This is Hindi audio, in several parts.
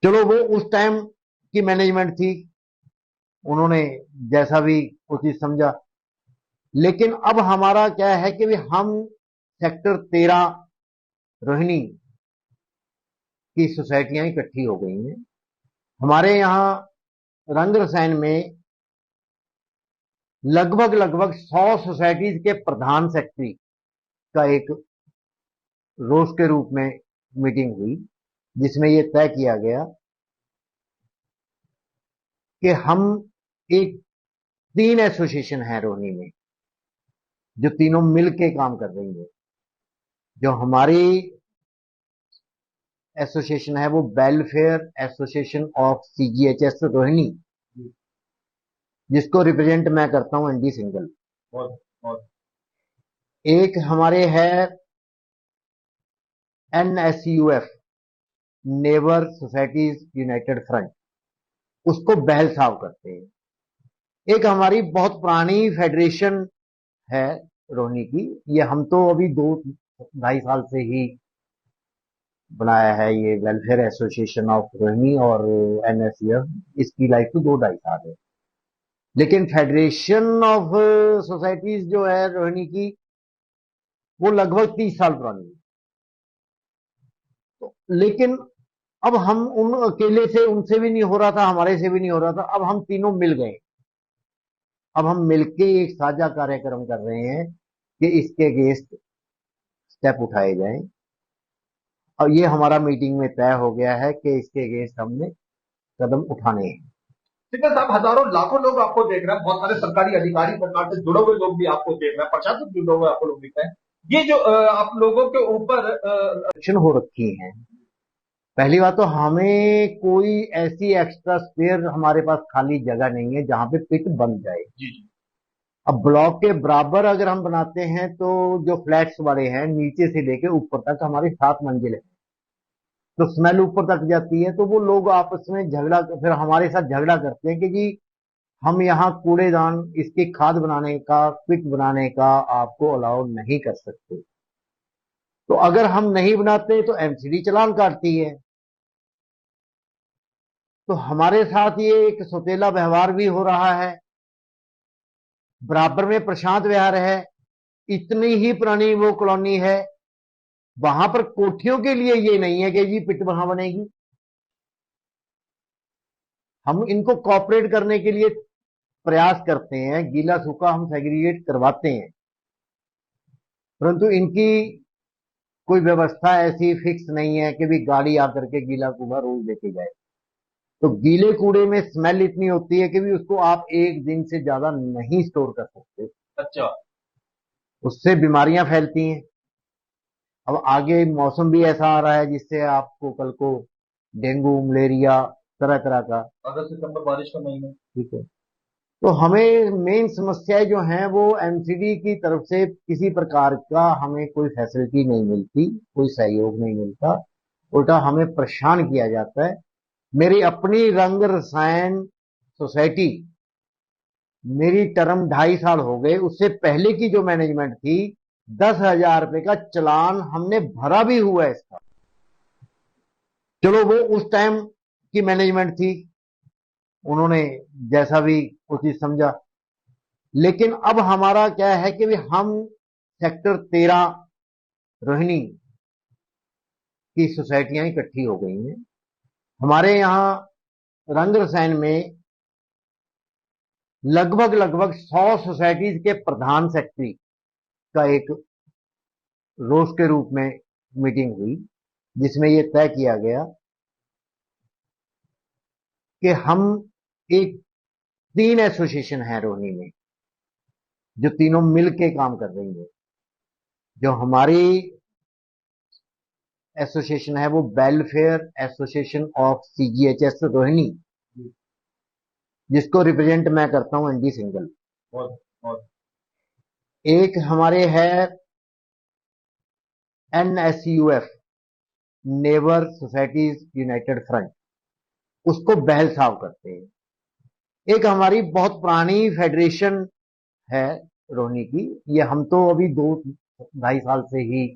चलो वो उस टाइम की मैनेजमेंट थी, उन्होंने जैसा भी उचित समझा। लेकिन अब हमारा क्या है कि भी हम सेक्टर 13 रोहिणी की सोसाइटियां इकट्ठी हो गई हैं। हमारे यहाँ रंग रसायन में लगभग लगभग 100 सोसाइटीज के प्रधान सेक्रेटरी का एक रोज के रूप में मीटिंग हुई, जिसमें यह तय किया गया कि हम एक 3 एसोसिएशन है रोहिणी में, जो तीनों मिल के काम कर रही है। जो हमारी एसोसिएशन है वो welfare association of CGHS Rohini, जिसको रिप्रेजेंट मैं करता हूं एनडी सिंगल। और एक हमारे है एनएसयूएफ, नेबर सोसाइटीज यूनाइटेड फ्रंट, उसको बहल साहब करते हैं। एक हमारी बहुत पुरानी फेडरेशन है रोहिणी की, ये हम तो अभी 2-2.5 साल से ही बनाया है, ये वेलफेयर एसोसिएशन ऑफ रोहिणी और एनएसयूएफ, इसकी लाइफ तो 2-2.5 साल है। लेकिन फेडरेशन ऑफ सोसाइटीज जो है रोहिणी की, वो लगभग 30 साल पुरानी है। तो लेकिन अब हम उन अकेले से, उनसे भी नहीं हो रहा था, हमारे से भी नहीं हो रहा था, अब हम तीनों मिल गए। अब हम मिलके एक साझा कार्यक्रम कर रहे हैं कि इसके अगेंस्ट स्टेप उठाए जाएं। और ये हमारा मीटिंग में तय हो गया है कि इसके अगेंस्ट हमने कदम उठाने हैं। सिकंदर साहब, हजारों लाखों लोग आपको देख रहे हैं, बहुत सारे सरकारी अधिकारी सरकार से जुड़े हुए लोग भी आपको देख रहे हैं, प्रशासन से जुड़े हुए आपको लोग दिख रहे हैं। ये जो आप लोगों के ऊपर एक्शन हो रखी हैं। पहली बात तो हमें कोई ऐसी एक्स्ट्रा स्पेयर हमारे पास खाली जगह नहीं है जहां पे पिट बन जाए। जी जी। अब ब्लॉक के बराबर अगर हम बनाते हैं तो जो फ्लैट्स वाले हैं नीचे से लेके ऊपर तक हमारी 7 मंजिल है, तो स्मेल ऊपर तक जाती है। तो वो लोग आपस में झगड़ा, फिर हमारे साथ झगड़ा करते हैं कि जी हम यहाँ कूड़ेदान, इसकी खाद बनाने का, पिट बनाने का आपको अलाउ नहीं कर सकते। तो अगर हम नहीं बनाते तो एमसीडी चालान काटती है। तो हमारे साथ ये एक सौतेला व्यवहार भी हो रहा है। बराबर में प्रशांत विहार है, इतनी ही पुरानी वो कॉलोनी है, वहां पर कोठियों के लिए ये नहीं है कि जी पिट वहां बनेगी। हम इनको कॉपरेट करने के लिए प्रयास करते हैं, गीला सूखा हम सेग्रीगेट करवाते हैं, परंतु इनकी कोई व्यवस्था ऐसी फिक्स नहीं है कि भी गाड़ी आकर के गीला कूड़ा रोज लेके जाए। तो गीले कूड़े में स्मेल इतनी होती है कि भी उसको आप एक दिन से ज्यादा नहीं स्टोर कर सकते। अच्छा। उससे बीमारियां फैलती हैं। अब आगे मौसम भी ऐसा आ रहा है जिससे आपको कल को डेंगू, मलेरिया, तरह तरह का। अगस्त सितंबर बारिश का महीना। ठीक है। तो हमें मेन समस्याएं जो हैं वो एमसीडी की तरफ से किसी प्रकार का हमें कोई फैसिलिटी नहीं मिलती, कोई सहयोग नहीं मिलता, उल्टा हमें परेशान किया जाता है। मेरी अपनी रंग रसायन सोसाइटी, मेरी टर्म 2.5 साल हो गए, उससे पहले की जो मैनेजमेंट थी 10,000 रुपए का चालान हमने भरा भी हुआ है इसका। चलो वो उस टाइम की मैनेजमेंट थी, उन्होंने जैसा भी उचित समझा। लेकिन अब हमारा क्या है कि भी हम सेक्टर 13 रोहिणी की सोसाइटियां इकट्ठी हो गई हैं। हमारे यहाँ रंग रसायन में लगभग लगभग 100 सोसाइटीज के प्रधान सेक्रेटरी का एक रोज के रूप में मीटिंग हुई, जिसमें यह तय किया गया कि हम एक 3 एसोसिएशन है रोहिणी में, जो तीनों मिल के काम कर रही है। जो हमारी एसोसिएशन है वो welfare association of CGHS Rohini, जिसको रिप्रेजेंट मैं करता हूं एनडी सिंगल। और एक हमारे है एनएसयूएफ, नेबर सोसाइटीज यूनाइटेड फ्रंट, उसको बहल साहब करते हैं। एक हमारी बहुत पुरानी फेडरेशन है रोहिणी की, ये हम तो अभी 2-2.5 साल से ही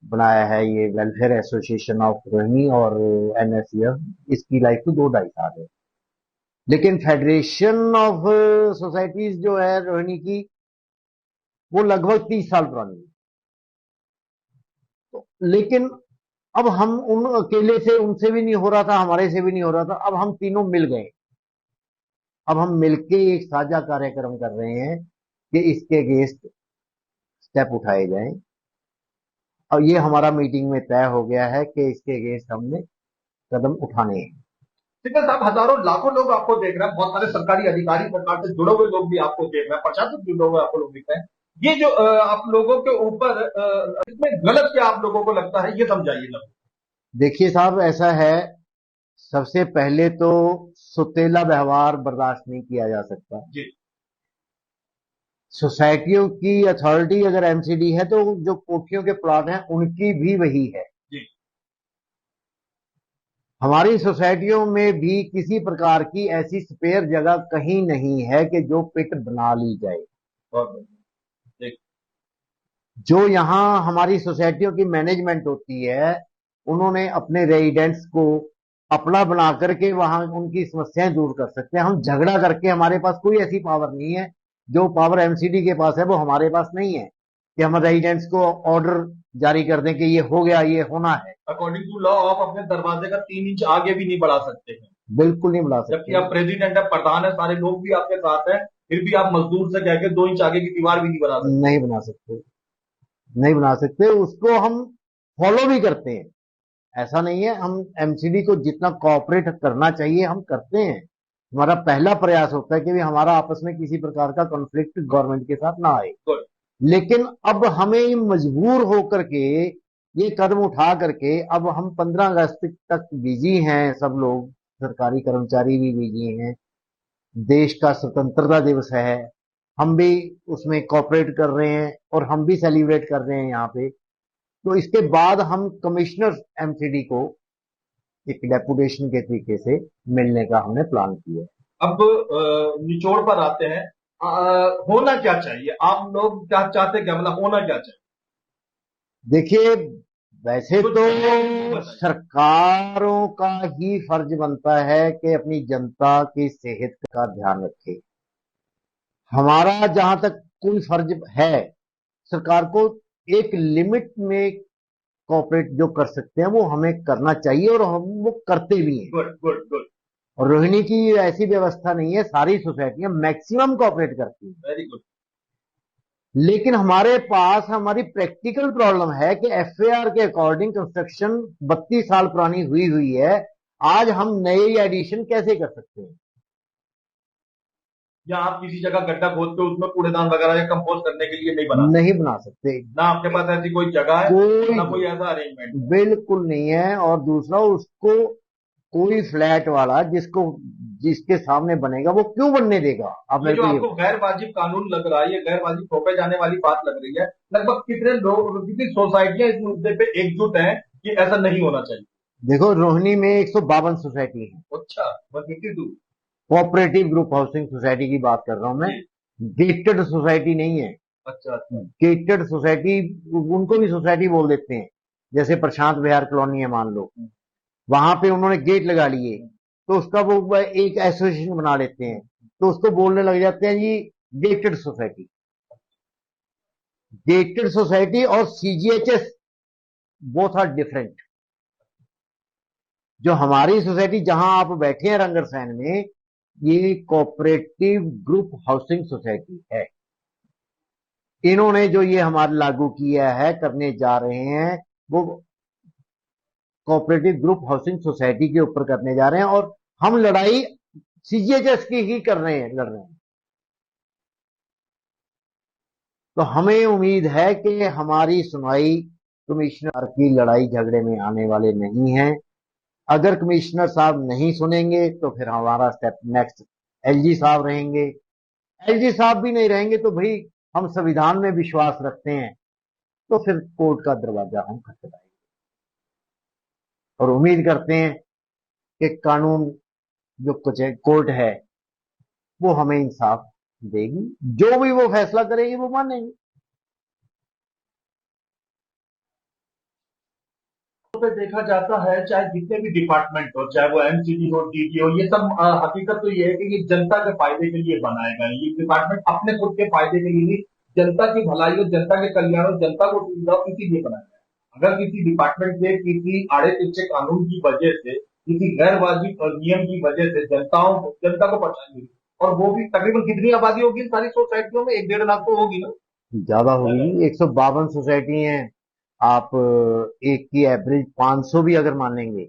बनाया है ये वेलफेयर एसोसिएशन ऑफ रोहिणी और एनएसयूएफ, इसकी लाइफ तो 2-2.5 साल है। लेकिन फेडरेशन ऑफ सोसाइटीज जो है रोहिणी की, वो लगभग 30 साल पुरानी है। तो लेकिन अब हम उन अकेले से, उनसे भी नहीं हो रहा था, हमारे से भी नहीं हो रहा था, अब हम तीनों मिल गए। अब हम मिलके एक साझा कार्यक्रम कर रहे हैं कि इसके अगेंस्ट स्टेप उठाए जाएं। और ये हमारा मीटिंग में तय हो गया है कि इसके अगेंस्ट हमने कदम उठाने हैं। सिकंदर साहब, हजारों लाखों लोग आपको देख रहे हैं, बहुत सारे सरकारी अधिकारी सरकार से जुड़े हुए लोग भी आपको देख रहे हैं, प्रशासन से जुड़े हुए आपको लोग दिख रहे हैं। ये जो आप लोगों के ऊपर इसमें गलत क्या आप लोगों को लगता है, ये समझाइए ना। देखिए साहब, ऐसा है, सबसे पहले तो सुतेला व्यवहार बर्दाश्त नहीं किया जा सकता। जी। सोसाइटियों की अथॉरिटी अगर एमसीडी है तो जो कोठियों के प्लॉट हैं उनकी भी वही है। जी। हमारी सोसाइटियों में भी किसी प्रकार की ऐसी स्पेयर जगह कहीं नहीं है कि जो पिट बना ली जाए। बहुत बढ़िया। जी। जो यहाँ हमारी सोसाइटियों की मैनेजमेंट होती है, उन्होंने अपने रेजिडेंट्स को अपना बना करके वहां उनकी समस्याएं दूर कर सकते हैं। हम झगड़ा करके, हमारे पास कोई ऐसी पावर नहीं है। जो पावर एमसीडी के पास है वो हमारे पास नहीं है कि हम रेजिडेंट्स को ऑर्डर जारी कर दें कि ये हो गया, ये होना है। अकॉर्डिंग टू लॉ आप अपने दरवाजे का 3 इंच आगे भी नहीं बढ़ा सकते हैं, बिल्कुल नहीं बढ़ा जबकि सकते। आप प्रेसिडेंट है, प्रधान है, सारे लोग भी आपके साथ हैं, फिर भी आप मजदूर से कह के 2 इंच आगे की दीवार भी नहीं बना सकते। नहीं बना सकते, नहीं बना सकते। उसको हम फॉलो भी करते हैं, ऐसा नहीं है। हम एमसीडी को जितना कोऑपरेट करना चाहिए हम करते हैं। हमारा पहला प्रयास होता है कि भी हमारा आपस में किसी प्रकार का कॉन्फ्लिक्ट गवर्नमेंट के साथ ना आए। गुड। लेकिन अब हमें मजबूर होकर के ये कदम उठा करके, अब हम 15 अगस्त तक बिजी हैं, सब लोग, सरकारी कर्मचारी भी बिजी हैं। देश का स्वतंत्रता दिवस है, हम भी उसमें कॉपरेट कर रहे हैं और हम भी सेलिब्रेट कर रहे हैं यहाँ पे। तो इसके बाद हम कमिश्नर एमसीडी को एक डेपुटेशन के तरीके से मिलने का हमने प्लान किया है। अब निचोड़ पर आते हैं। होना क्या चाहिए, आप लोग क्या चाहते हैं, क्या मतलब होना क्या चाहिए? देखिए, वैसे कुछ तो बताइए। सरकारों का ही फर्ज बनता है कि अपनी जनता की सेहत का ध्यान रखे। हमारा जहां तक कोई फर्ज है, सरकार को एक लिमिट में कॉपरेट जो कर सकते हैं वो हमें करना चाहिए, और हम वो करते भी हैं। Good good good. और रोहिणी की ऐसी व्यवस्था नहीं है, सारी सोसाइटियां मैक्सिमम कॉपरेट करती हैं। Very good. लेकिन हमारे पास हमारी प्रैक्टिकल प्रॉब्लम है कि एफएआर के अकॉर्डिंग कंस्ट्रक्शन 32 साल पुरानी हुई हुई है। आज हम नई एडिशन कैसे कर सकते हैं? या आप किसी जगह गड्ढा खोद के उसमें कूड़ेदान वगैरह या कंपोस्ट करने के लिए नहीं बना सकते? नहीं बना सकते। ना आपके पास ऐसी कोई जगह है, कोई, ना कोई ऐसा अरेंजमेंट है। बिल्कुल नहीं है। और दूसरा, उसको कोई फ्लैट वाला जिसको, जिसके सामने बनेगा वो क्यों बनने देगा? आप ये मेरे जो को ये, आपको गैर वाजिब कानून लग रहा है, ये गैर वाजिब थोपे जाने वाली बात लग रही है, लगभग कितने लोग, कितनी सोसाइटियां इस मुद्दे पे एकजुट हैं कि ऐसा नहीं होना चाहिए? देखो, रोहिणी में 152 सोसाइटी है। अच्छा, 152। कोऑपरेटिव ग्रुप हाउसिंग सोसाइटी की बात कर रहा हूं मैं। जी। गेटेड सोसाइटी नहीं है। अच्छा अच्छा। गेटेड सोसाइटी, उनको भी सोसाइटी बोल देते हैं। जैसे प्रशांत विहार कॉलोनी है, मान लो, वहां पे उन्होंने गेट लगा लिए, तो उसका वो एक एसोसिएशन बना लेते हैं, तो उसको बोलने लग जाते हैं जी गेटेड सोसाइटी। गेटेड सोसाइटी और सीजीएचएस बोथ आर डिफरेंट। जो हमारी सोसाइटी जहां आप बैठे हैं रंगरसैन में, ये कोऑपरेटिव ग्रुप हाउसिंग सोसाइटी है। इन्होंने जो ये हमारे लागू किया है, करने जा रहे हैं, वो कोऑपरेटिव ग्रुप हाउसिंग सोसाइटी के ऊपर करने जा रहे हैं। और हम लड़ाई सीजीएचएस की ही कर रहे हैं, लड़ रहे हैं। तो हमें उम्मीद है कि हमारी सुनवाई कमिश्नर की लड़ाई झगड़े में आने वाले नहीं है। अगर कमिश्नर साहब नहीं सुनेंगे तो फिर हमारा स्टेप नेक्स्ट एलजी साहब रहेंगे। एलजी साहब भी नहीं रहेंगे तो भाई, हम संविधान में विश्वास रखते हैं, तो फिर कोर्ट का दरवाजा हम खटखटाएंगे और उम्मीद करते हैं कि कानून, जो कुछ कोर्ट है, वो हमें इंसाफ देगी। जो भी वो फैसला करेगी वो मानेंगे। पे देखा जाता है, चाहे जितने भी डिपार्टमेंट हो, चाहे वो एमसीडी हो, डीडी हो, ये सब हकीकत तो ये है कि ये जनता के फायदे के लिए बनाए गए। ये डिपार्टमेंट अपने खुद के फायदे के लिए नहीं, जनता की भलाई हो, जनता के कल्याण हो, जनता को सुविधा हो, इसीलिए बनाया गया। अगर किसी डिपार्टमेंट के किसी आड़े तिरछे कानून की वजह से, किसी गैर वाजिब नियम की वजह से जनता को परेशानी हुई, और वो भी तकरीबन कितनी आबादी होगी सारी सोसाइटियों में, 1-1.5 लाख तो होगी ना। ज्यादा होगी, 152 सोसाइटी हैं। आप एक की एवरेज 500 भी अगर मानेंगे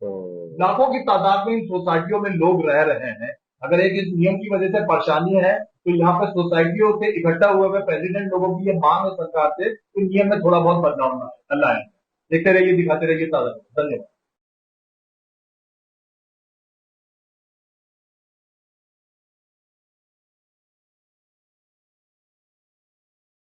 तो लाखों की तादाद में इन सोसाइटियों में लोग रह रहे हैं। अगर एक इस नियम की वजह से परेशानी है, तो यहाँ पर सोसाइटियों से इकट्ठा हुए हुए प्रेसिडेंट लोगों की ये मांग है सरकार से कि नियम में थोड़ा बहुत बदलाव लाए। देखते रहिए, दिखाते रहिए ताजा। धन्यवाद।